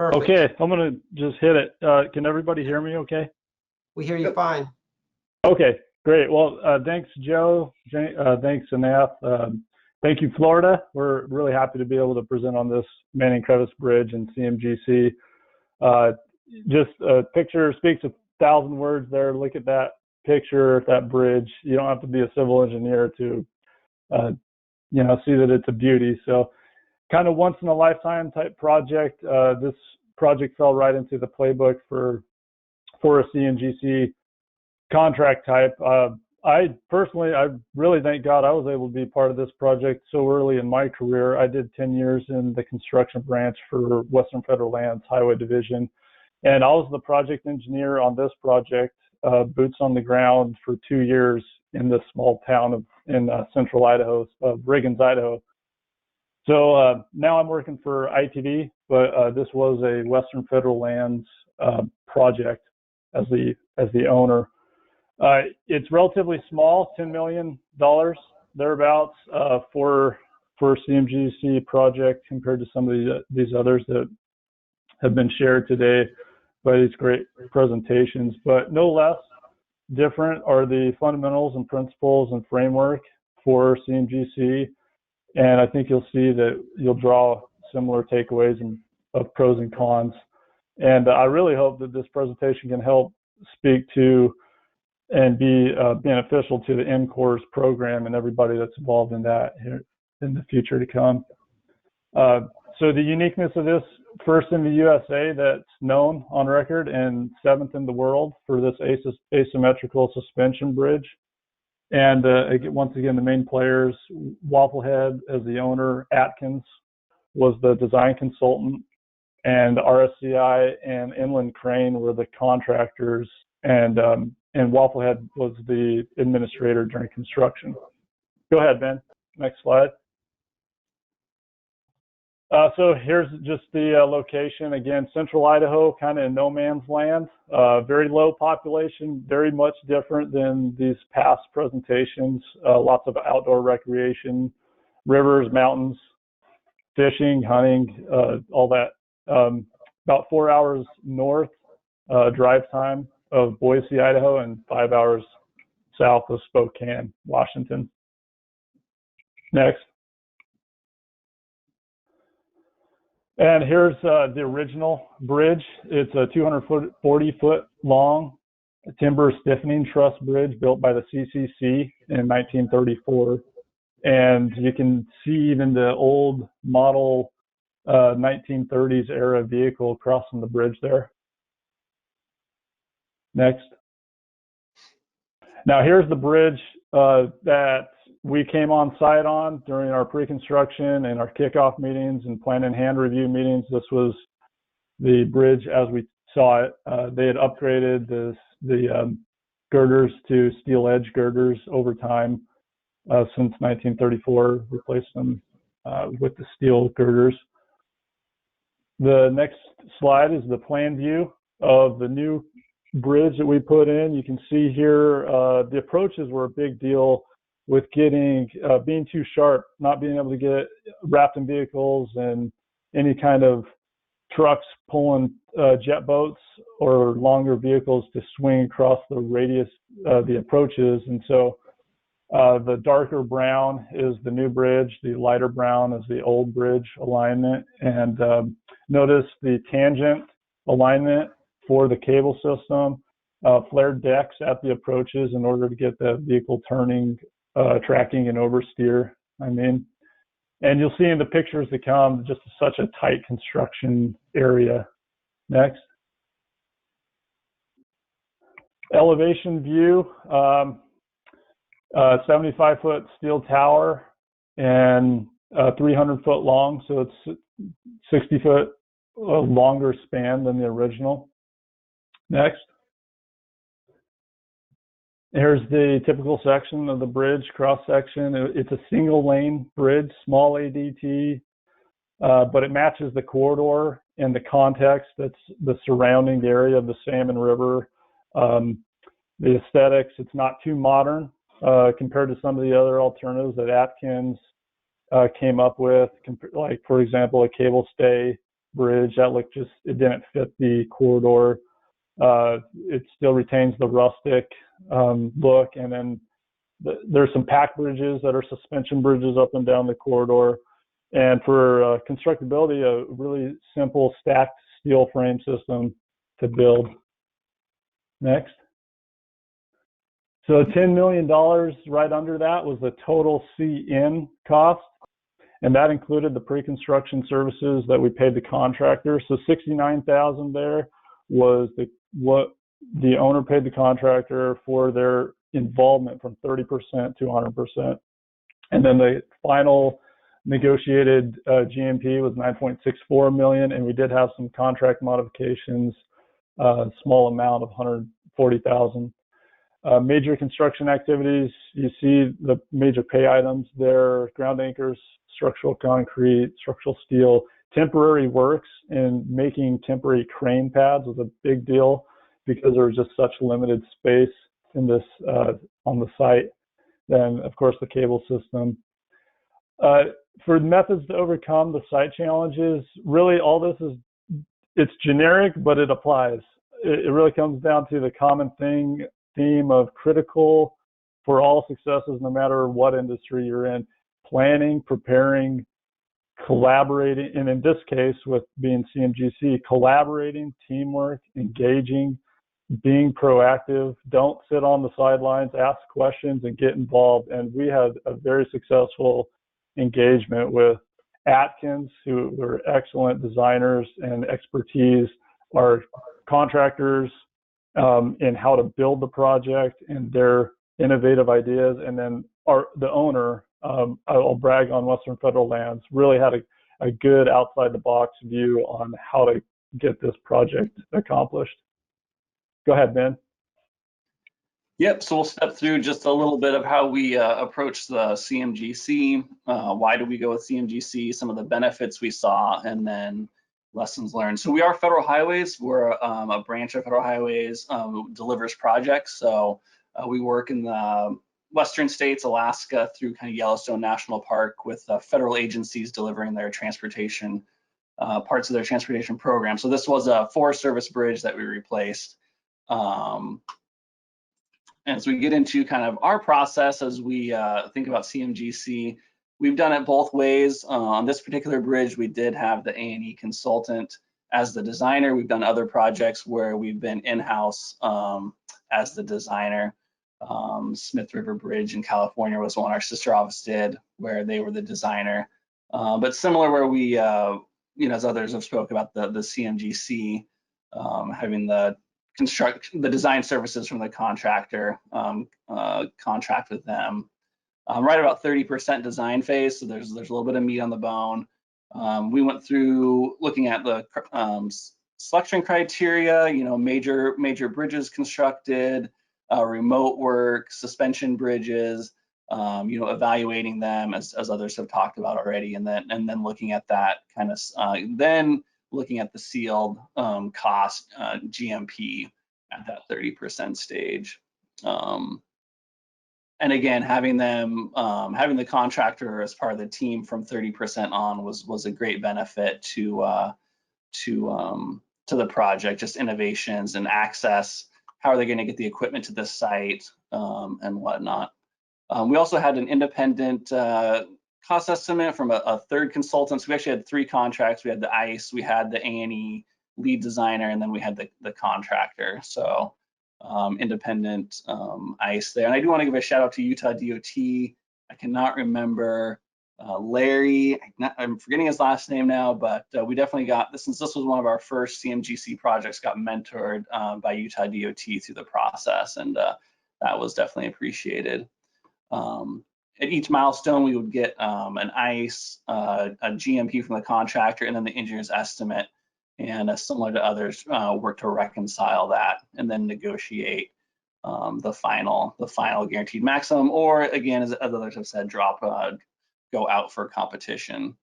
Perfect. Okay, I'm going to just hit it. Can everybody hear me okay? We hear you fine. Okay, great. Well, thanks, Joe. Thanks, Anath. Thank you, Florida. We're really happy to be able to present on this Manning Crevice Bridge and CMGC. Just a picture speaks 1,000 words there. Look at that picture, that bridge. You don't have to be a civil engineer to, see that it's a beauty. So kind of once in a lifetime type project. This project fell right into the playbook for a CMGC contract type. I really thank God I was able to be part of this project so early in my career. I did 10 years in the construction branch for Western Federal Lands Highway Division, and I was the project engineer on this project, boots on the ground for 2 years in this small town in central Idaho, Riggins, Idaho. So now I'm working for ITD, but this was a Western Federal Lands project as the owner. It's relatively small, $10 million thereabouts for a CMGC project compared to some of these others that have been shared today by these great presentations. But no less different are the fundamentals and principles and framework for CMGC. And I think you'll see that you'll draw similar takeaways of pros and cons. And I really hope that this presentation can help speak to and be beneficial to the MCORS program and everybody that's involved in that here in the future to come. So the uniqueness of this, first in the USA that's known on record and 7th in the world for this asymmetrical suspension bridge. And once again, the main players, Wafflehead as the owner, Atkins was the design consultant, and RSCI and Inland Crane were the contractors, and Wafflehead was the administrator during construction. Go ahead, Ben. Next slide. So here's just the location. Again, central Idaho, kind of in no man's land. Very low population, very much different than these past presentations. Lots of outdoor recreation, rivers, mountains, fishing, hunting, all that. About 4 hours north drive time of Boise, Idaho, and 5 hours south of Spokane, Washington. Next. And here's the original bridge. It's a 240-foot long timber stiffening truss bridge built by the CCC in 1934. And you can see even the old model 1930s era vehicle crossing the bridge there. Next. Now here's the bridge that we came on site on during our pre-construction and our kickoff meetings and plan and hand review meetings. This was the bridge as we saw it. They had upgraded the girders to steel edge girders over time since 1934, replaced them with the steel girders. The next slide is the plan view of the new bridge that we put in. You can see here the approaches were a big deal with getting being too sharp, not being able to get wrapped in vehicles and any kind of trucks pulling jet boats or longer vehicles to swing across the radius of the approaches. And so the darker brown is the new bridge, the lighter brown is the old bridge alignment. And notice the tangent alignment for the cable system, flared decks at the approaches in order to get the vehicle turning, tracking and oversteer, and you'll see in the pictures to come just such a tight construction area. Next. Elevation view, 75-foot steel tower and 300-foot long, so it's 60-foot longer span than the original. Next. Here's the typical section of the bridge, cross section. It's a single lane bridge, small ADT, but it matches the corridor and the context that's the surrounding area of the Salmon River. The aesthetics, it's not too modern compared to some of the other alternatives that Atkins came up with, like, for example, a cable stay bridge. That looked it didn't fit the corridor. It still retains the rustic look, and then there's some pack bridges that are suspension bridges up and down the corridor. And for constructability, a really simple stacked steel frame system to build. Next. So $10 million, right under that, was the total CN cost. And that included the pre-construction services that we paid the contractor. So $69,000 there was what the owner paid the contractor for their involvement from 30% to 100%. And then the final negotiated GMP was $9.64 million, and we did have some contract modifications, small amount of $140,000. Major construction activities, you see the major pay items there: ground anchors, structural concrete, structural steel. Temporary works and making temporary crane pads was a big deal because there was just such limited space in this on the site. Then, of course, the cable system. For methods to overcome the site challenges, really all this it's generic, but it applies. It really comes down to the common theme of critical for all successes, no matter what industry you're in: planning, preparing, collaborating, and in this case, with being CMGC, collaborating, teamwork, engaging, being proactive. Don't sit on the sidelines, ask questions and get involved. And we had a very successful engagement with Atkins, who were excellent designers and expertise, our contractors in how to build the project and their innovative ideas. And then the owner, I'll brag on Western Federal Lands, really had a good outside the box view on how to get this project accomplished. Go ahead, Ben. Yep, so we'll step through just a little bit of how we approach the CMGC. Why do we go with CMGC? Some of the benefits we saw, and then lessons learned. So we are Federal Highways. We're a branch of Federal Highways, delivers projects. So we work in the western states, Alaska, through kind of Yellowstone National Park, with federal agencies delivering their transportation, parts of their transportation program. So this was a Forest Service bridge that we replaced. As we get into kind of our process as we think about CMGC, we've done it both ways. On this particular bridge, we did have the A&E consultant as the designer. We've done other projects where we've been in-house as the designer. Smith River Bridge in California was one our sister office did, where they were the designer. But similar where we, as others have spoke about the CMGC, having the design services from the contractor, contract with them. Right about 30% design phase, so there's a little bit of meat on the bone. We went through looking at the selection criteria, major bridges constructed, remote work, suspension bridges, evaluating them as others have talked about already, and then looking at that kind of then looking at the sealed cost GMP at that 30% stage. And again, having the contractor as part of the team from 30% on was a great benefit to the project. Just innovations and access. How are they going to get the equipment to the site and whatnot? We also had an independent cost estimate from a third consultant. So we actually had 3 contracts. We had the ICE, we had the A&E lead designer, and then we had the contractor. So independent ICE there. And I do want to give a shout out to Utah DOT. I cannot remember Larry. I'm forgetting his last name now, but we definitely got this, since this was one of our first CMGC projects, got mentored by Utah DOT through the process, and that was definitely appreciated. At each milestone, we would get an ICE, a GMP from the contractor, and then the engineer's estimate, and similar to others, work to reconcile that and then negotiate the final guaranteed maximum, or again, as others have said, go out for competition.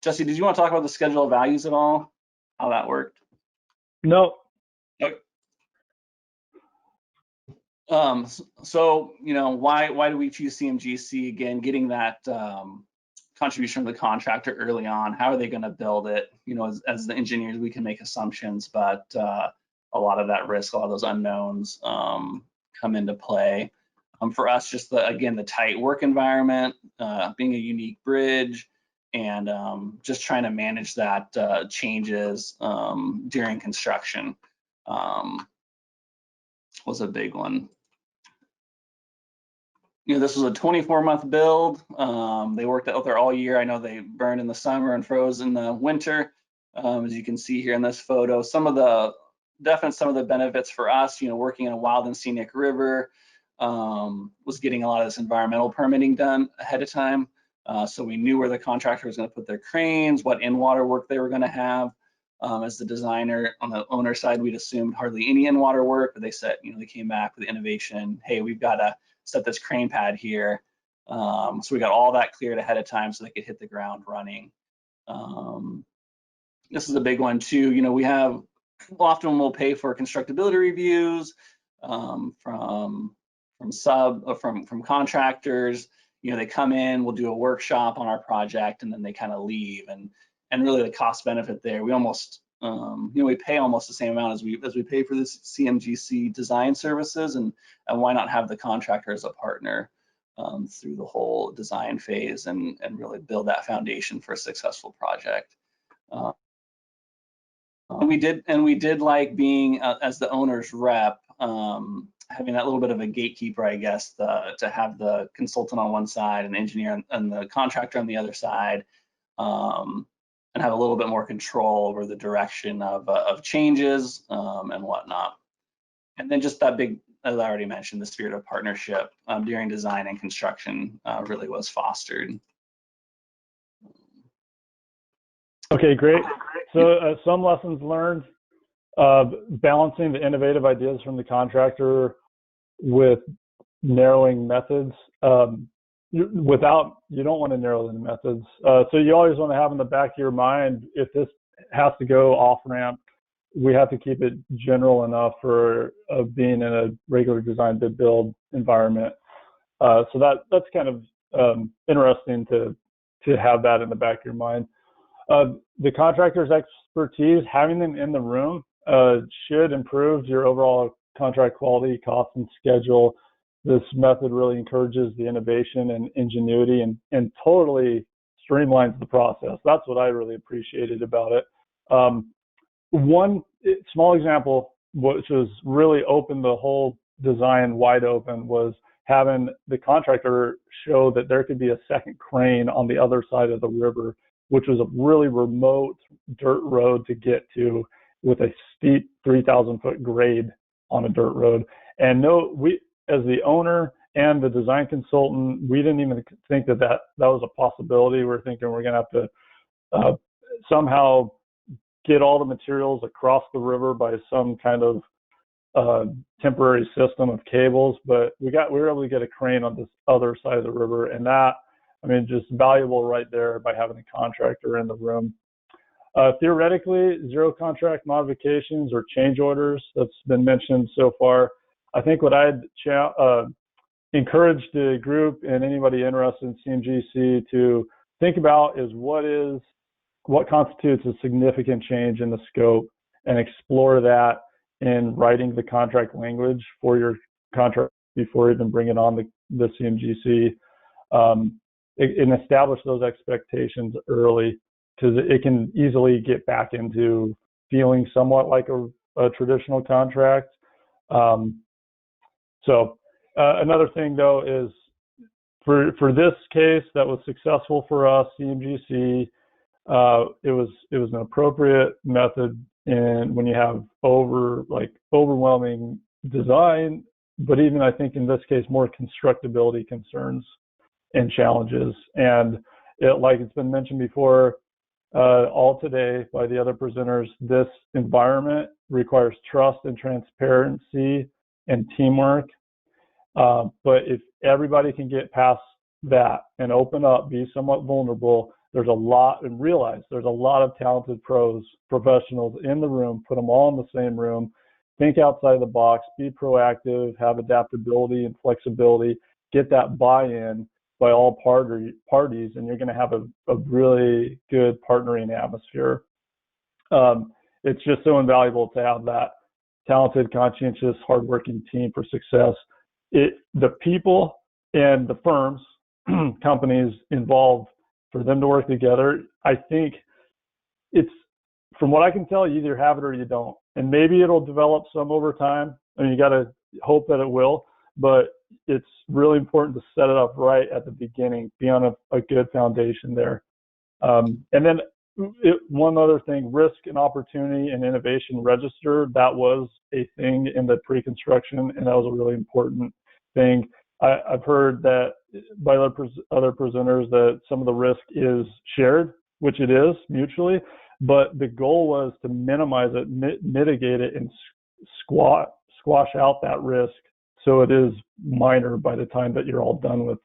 Jesse, did you want to talk about the schedule of values at all? How that worked? No. Okay. So why do we choose CMGC? Again, getting that contribution from the contractor early on. How are they going to build it? You know, as the engineers, we can make assumptions, but a lot of that risk, a lot of those unknowns come into play. For us, just again, the tight work environment, being a unique bridge, and just trying to manage that changes during construction was a big one. You know, this was a 24-month build. They worked out there all year. I know they burned in the summer and froze in the winter. As you can see here in this photo, some of the benefits for us, you know, working in a wild and scenic river, was getting a lot of this environmental permitting done ahead of time. So we knew where the contractor was going to put their cranes, what in-water work they were going to have. As the designer on the owner side, we'd assumed hardly any in-water work, but they said, you know, they came back with innovation. Hey, we've got to set this crane pad here. So we got all that cleared ahead of time so they could hit the ground running. This is a big one too. You know, we have often we'll pay for constructability reviews from contractors. You know, they come in, we'll do a workshop on our project, and then they kind of leave. And really the cost benefit there, we almost you know, we pay almost the same amount as we pay for this CMGC design services, and why not have the contractor as a partner through the whole design phase and really build that foundation for a successful project. We did like being as the owner's rep, having that little bit of a gatekeeper, I guess, to have the consultant on one side and the engineer and the contractor on the other side, and have a little bit more control over the direction of changes and whatnot. And then just that big, as I already mentioned, the spirit of partnership during design and construction really was fostered. Okay, great. So some lessons learned, balancing the innovative ideas from the contractor with narrowing methods. You don't want to narrow the methods. So you always want to have in the back of your mind, if this has to go off ramp, we have to keep it general enough for being in a regular design bid build environment. So that's kind of interesting to have that in the back of your mind. The contractor's expertise, having them in the room should improve your overall contract quality, cost, and schedule. This method really encourages the innovation and ingenuity and totally streamlines the process. That's what I really appreciated about it. One small example, which was really opened the whole design wide open, was having the contractor show that there could be a second crane on the other side of the river, which was a really remote dirt road to get to with a steep 3,000-foot grade on a dirt road. And we, as the owner and the design consultant, we didn't even think that was a possibility. We're thinking we're going to have to somehow get all the materials across the river by some kind of temporary system of cables. But we were able to get a crane on this other side of the river, and that, I mean, just valuable right there by having a contractor in the room. Theoretically, zero contract modifications or change orders, that's been mentioned so far. I think what I'd encourage the group and anybody interested in CMGC to think about is what constitutes a significant change in the scope, and explore that in writing the contract language for your contract before even bringing on the CMGC. And establish those expectations early, because it can easily get back into feeling somewhat like a traditional contract. So another thing though is for this case that was successful for us, CMGC, it was an appropriate method, and when you have overwhelming design, but even I think in this case more constructability concerns and challenges. And like it's been mentioned before all today by the other presenters, this environment requires trust and transparency and teamwork. But if everybody can get past that and open up, be somewhat vulnerable, realize there's a lot of talented professionals in the room, put them all in the same room, think outside the box, be proactive, have adaptability and flexibility, get that buy-in, by all parties, and you're going to have a really good partnering atmosphere. It's just so invaluable to have that talented, conscientious, hardworking team for success. The people and the firms, companies involved, for them to work together, I think it's, from what I can tell, you either have it or you don't. And maybe it'll develop some over time. I mean, you got to hope that it will, but it's really important to set it up right at the beginning, be on a good foundation there. And then one other thing, risk and opportunity and innovation register, that was a thing in the pre-construction, and that was a really important thing. I've heard that by other presenters that some of the risk is shared, which it is mutually, but the goal was to minimize it, mitigate it, and squash out that risk so it is minor by the time that you're all done with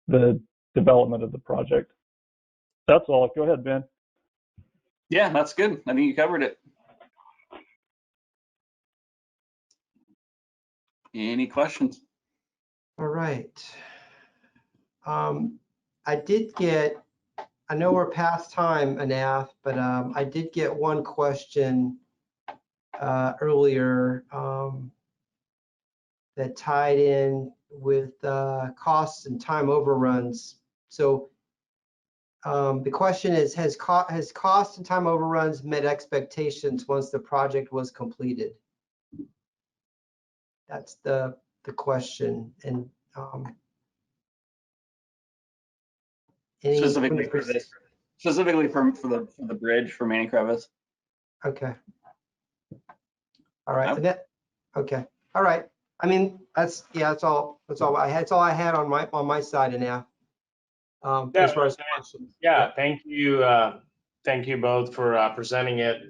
the development of the project. That's all. Go ahead, Ben. Yeah, that's good. I think you covered it. Any questions? All right. I did get, I know we're past time, Anath, but I did get one question earlier that tied in with costs and time overruns. So the question is, has cost and time overruns met expectations once the project was completed? That's the question. And specifically for this, specifically for the bridge for Manning Crevice. Okay. All right. Yep. Okay. All right. I mean, that's all I had. That's all I had on my side now. As far as questions. Yeah. Thank you. Thank you both for presenting it.